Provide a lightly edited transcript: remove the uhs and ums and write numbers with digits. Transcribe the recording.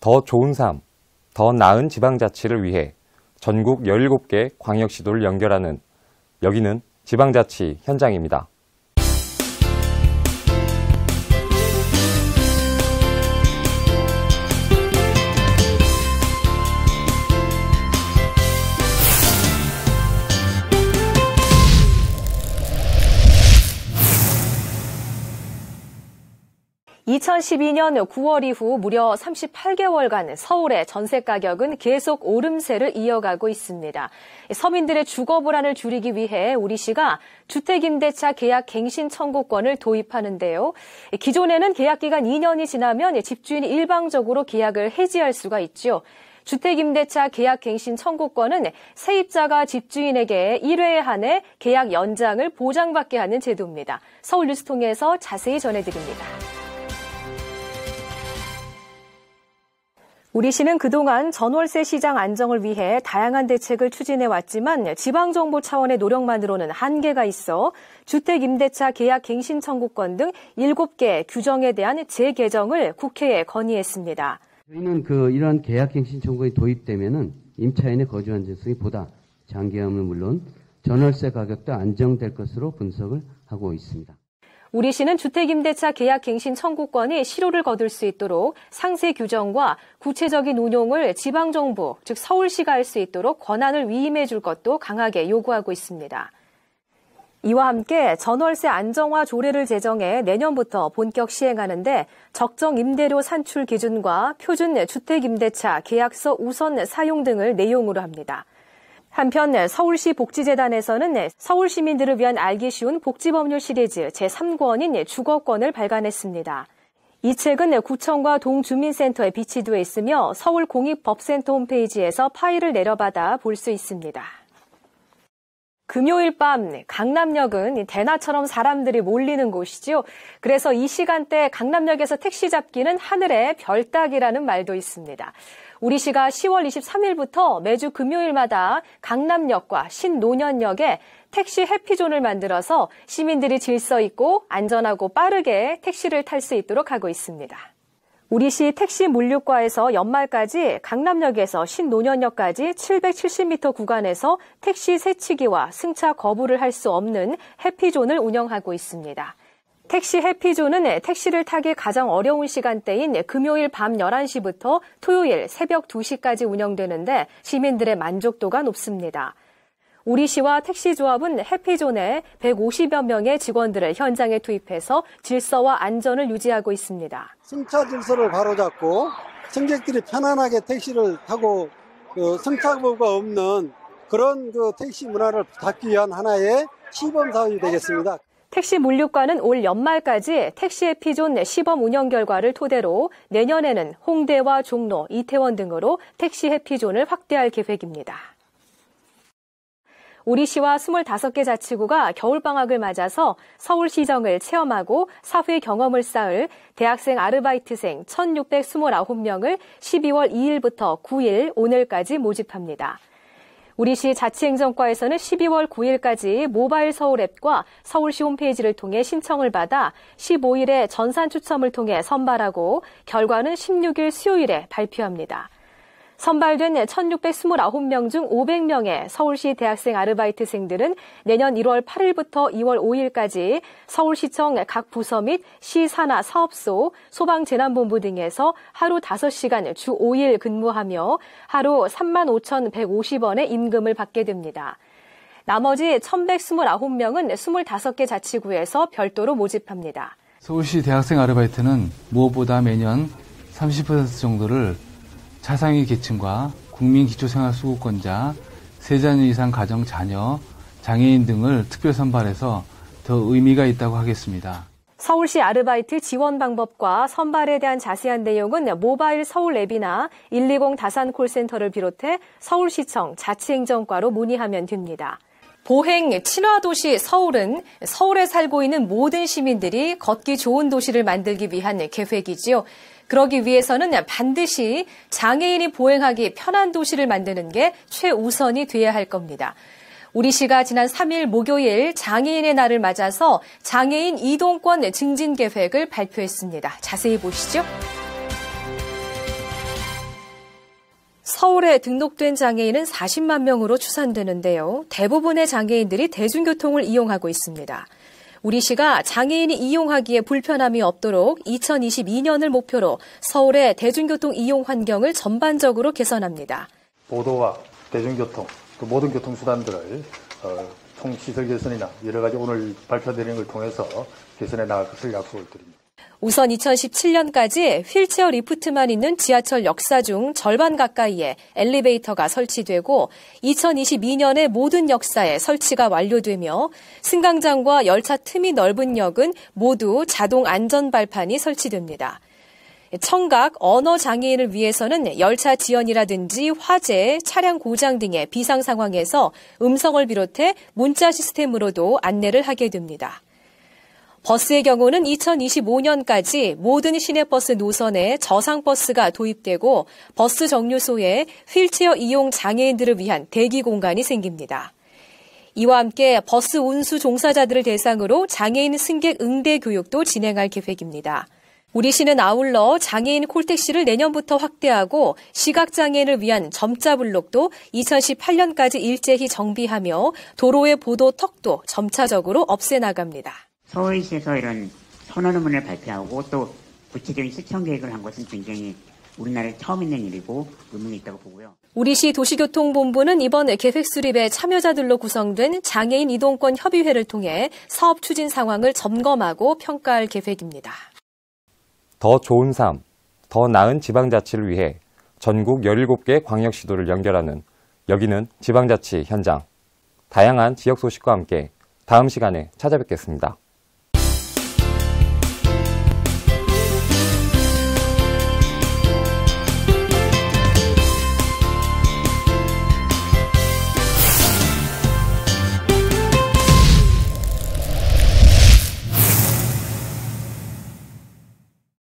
더 좋은 삶, 더 나은 지방자치를 위해 전국 17개 광역시도를 연결하는 여기는 지방자치 현장입니다. (2012년 9월) 이후 무려 38개월간 서울의 전세 가격은 계속 오름세를 이어가고 있습니다. 서민들의 주거 불안을 줄이기 위해 우리시가 주택임대차 계약 갱신 청구권을 도입하는데요. 기존에는 계약기간 2년이 지나면 집주인이 일방적으로 계약을 해지할 수가 있죠. 주택임대차 계약갱신 청구권은 세입자가 집주인에게 1회에 한해 계약 연장을 보장받게 하는 제도입니다. 서울뉴스통에서 자세히 전해드립니다. 우리시는 그동안 전월세 시장 안정을 위해 다양한 대책을 추진해왔지만 지방정부 차원의 노력만으로는 한계가 있어 주택임대차 계약갱신 청구권 등 7개 규정에 대한 재개정을 국회에 건의했습니다. 저희는 이러한 계약갱신 청구권이 도입되면은 임차인의 거주 안정성이 보다 장기화는 물론 전월세 가격도 안정될 것으로 분석을 하고 있습니다. 우리시는 주택임대차 계약갱신 청구권이 실효를 거둘 수 있도록 상세 규정과 구체적인 운용을 지방정부, 즉 서울시가 할 수 있도록 권한을 위임해 줄 것도 강하게 요구하고 있습니다. 이와 함께 전월세 안정화 조례를 제정해 내년부터 본격 시행하는데 적정 임대료 산출 기준과 표준 주택임대차 계약서 우선 사용 등을 내용으로 합니다. 한편 서울시 복지재단에서는 서울 시민들을 위한 알기 쉬운 복지법률 시리즈 제3권인 주거권을 발간했습니다. 이 책은 구청과 동주민센터에 비치되어 있으며 서울공익법센터 홈페이지에서 파일을 내려받아 볼 수 있습니다. 금요일 밤 강남역은 대낮처럼 사람들이 몰리는 곳이죠. 그래서 이 시간대 강남역에서 택시 잡기는 하늘의 별 따기라는 말도 있습니다. 우리시가 10월 23일부터 매주 금요일마다 강남역과 신논현역에 택시 해피존을 만들어서 시민들이 질서 있고 안전하고 빠르게 택시를 탈 수 있도록 하고 있습니다. 우리시 택시 물류과에서 연말까지 강남역에서 신논현역까지 770m 구간에서 택시 세치기와 승차 거부를 할 수 없는 해피존을 운영하고 있습니다. 택시 해피존은 택시를 타기 가장 어려운 시간대인 금요일 밤 11시부터 토요일 새벽 2시까지 운영되는데 시민들의 만족도가 높습니다. 우리시와 택시조합은 해피존에 150여 명의 직원들을 현장에 투입해서 질서와 안전을 유지하고 있습니다. 승차 질서를 바로잡고 승객들이 편안하게 택시를 타고 승차거부가 없는 그런 택시 문화를 잡기 위한 하나의 시범 사업이 되겠습니다. 택시 물류과는 올 연말까지 택시 해피존 시범 운영 결과를 토대로 내년에는 홍대와 종로, 이태원 등으로 택시 해피존을 확대할 계획입니다. 우리시와 25개 자치구가 겨울방학을 맞아서 서울시정을 체험하고 사회 경험을 쌓을 대학생 아르바이트생 1,629명을 12월 2일부터 9일 오늘까지 모집합니다. 우리시 자치행정과에서는 12월 9일까지 모바일 서울 앱과 서울시 홈페이지를 통해 신청을 받아 15일에 전산 추첨을 통해 선발하고 결과는 16일 수요일에 발표합니다. 선발된 1,629명 중 500명의 서울시 대학생 아르바이트생들은 내년 1월 8일부터 2월 5일까지 서울시청 각 부서 및 시 산하 사업소, 소방재난본부 등에서 하루 5시간 주 5일 근무하며 하루 35,150원의 임금을 받게 됩니다. 나머지 1,129명은 25개 자치구에서 별도로 모집합니다. 서울시 대학생 아르바이트는 무엇보다 매년 30% 정도를 차상위 계층과 국민기초생활수급권자, 3자녀 이상 가정 자녀, 장애인 등을 특별 선발해서 더 의미가 있다고 하겠습니다. 서울시 아르바이트 지원 방법과 선발에 대한 자세한 내용은 모바일 서울 앱이나 120 다산 콜센터를 비롯해 서울시청 자치행정과로 문의하면 됩니다. 보행 친화도시 서울은 서울에 살고 있는 모든 시민들이 걷기 좋은 도시를 만들기 위한 계획이지요. 그러기 위해서는 반드시 장애인이 보행하기 편한 도시를 만드는 게 최우선이 돼야 할 겁니다. 우리시가 지난 3일 목요일 장애인의 날을 맞아서 장애인 이동권 증진 계획을 발표했습니다. 자세히 보시죠. 서울에 등록된 장애인은 40만 명으로 추산되는데요. 대부분의 장애인들이 대중교통을 이용하고 있습니다. 우리시가 장애인이 이용하기에 불편함이 없도록 2022년을 목표로 서울의 대중교통 이용 환경을 전반적으로 개선합니다. 보도와 대중교통, 또 모든 교통수단들을 통시설 개선이나 여러 가지 오늘 발표드리는 걸 통해서 개선해 나갈 것을 약속을 드립니다. 우선 2017년까지 휠체어 리프트만 있는 지하철 역사 중 절반 가까이에 엘리베이터가 설치되고 2022년에 모든 역사에 설치가 완료되며 승강장과 열차 틈이 넓은 역은 모두 자동 안전 발판이 설치됩니다. 청각, 언어 장애인을 위해서는 열차 지연이라든지 화재, 차량 고장 등의 비상 상황에서 음성을 비롯해 문자 시스템으로도 안내를 하게 됩니다. 버스의 경우는 2025년까지 모든 시내버스 노선에 저상버스가 도입되고 버스 정류소에 휠체어 이용 장애인들을 위한 대기 공간이 생깁니다. 이와 함께 버스 운수 종사자들을 대상으로 장애인 승객 응대 교육도 진행할 계획입니다. 우리시는 아울러 장애인 콜택시를 내년부터 확대하고 시각장애인을 위한 점자 블록도 2018년까지 일제히 정비하며 도로의 보도 턱도 점차적으로 없애나갑니다. 서울시에서 이런 선언문을 발표하고 또 구체적인 실천 계획을 한 것은 굉장히 우리나라에 처음 있는 일이고 의미가 있다고 보고요. 우리시 도시교통본부는 이번 계획 수립에 참여자들로 구성된 장애인 이동권 협의회를 통해 사업 추진 상황을 점검하고 평가할 계획입니다. 더 좋은 삶, 더 나은 지방자치를 위해 전국 17개 광역시도를 연결하는 여기는 지방자치 현장. 다양한 지역 소식과 함께 다음 시간에 찾아뵙겠습니다.